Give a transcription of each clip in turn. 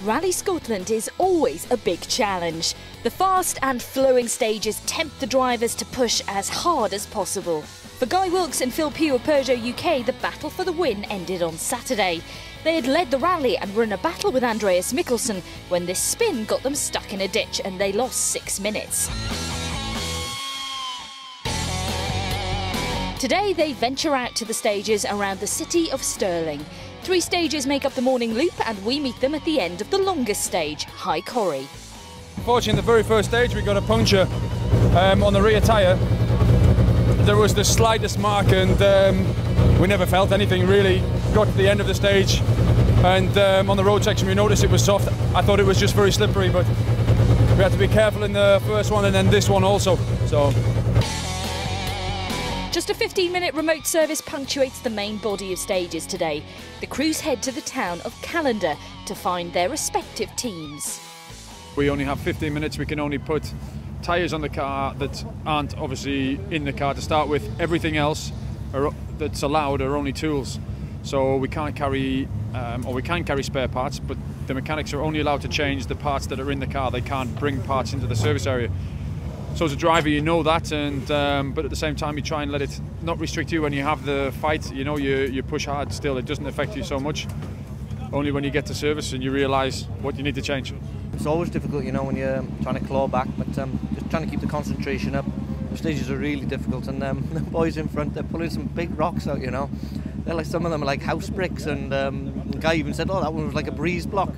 Rally Scotland is always a big challenge. The fast and flowing stages tempt the drivers to push as hard as possible. For Guy Wilks and Pugh of Peugeot UK, the battle for the win ended on Saturday. They had led the rally and were in a battle with Andreas Mikkelsen when this spin got them stuck in a ditch and they lost 6 minutes. Today they venture out to the stages around the city of Stirling. 3 stages make up the morning loop and we meet them at the end of the longest stage, High Corrie. Unfortunately, in the very first stage we got a puncture on the rear tyre. There was the slightest mark and we never felt anything really. Got to the end of the stage and on the road section we noticed it was soft. I thought it was just very slippery, but we had to be careful in the first one and then this one also. Just a 15-minute remote service punctuates the main body of stages today. The crews head to the town of Callander to find their respective teams. We only have 15 minutes, we can only put tyres on the car that aren't obviously in the car to start with. Everything else that's allowed are only tools. So we can't carry, or we can carry spare parts, but the mechanics are only allowed to change the parts that are in the car. They can't bring parts into the service area. So as a driver you know that, and but at the same time you try and let it not restrict you when you have the fight. You know, you push hard still, it doesn't affect you so much. Only when you get to service and you realise what you need to change. It's always difficult, you know, when you're trying to claw back, but just trying to keep the concentration up. The stages are really difficult, and the boys in front, they're pulling some big rocks out, you know. They're like, some of them are like house bricks, and the guy even said, oh, that one was like a breeze block.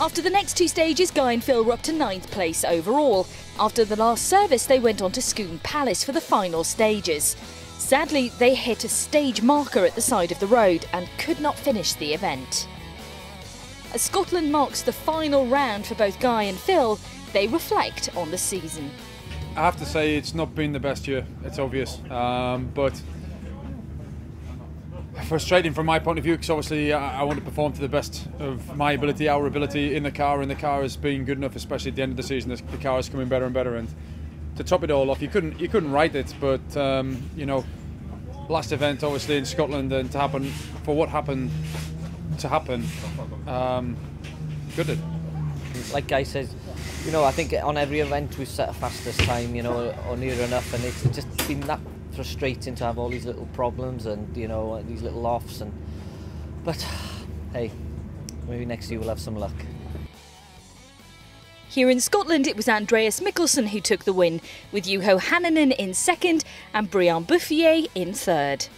After the next 2 stages, Guy and Phil were up to 9th place overall. After the last service, they went on to Scone Palace for the final stages. Sadly, they hit a stage marker at the side of the road and could not finish the event. As Scotland marks the final round for both Guy and Phil, they reflect on the season. I have to say it's not been the best year, it's obvious, but frustrating from my point of view, because obviously I want to perform to the best of my ability, our ability in the car, and the car has been good enough, especially at the end of the season. The car is coming better and better, and to top it all off, you couldn't write it, but you know, last event obviously in Scotland, and to happen for what happened to happen, good. Like Guy says, you know, I think on every event we've set a fastest time, you know, or near enough, and it's just been that frustrating to have all these little problems and, you know, these little offs, but hey, maybe next year we'll have some luck. Here in Scotland, it was Andreas Mikkelsen who took the win, with Juho Hänninen in 2nd and Brian Bouffier in 3rd.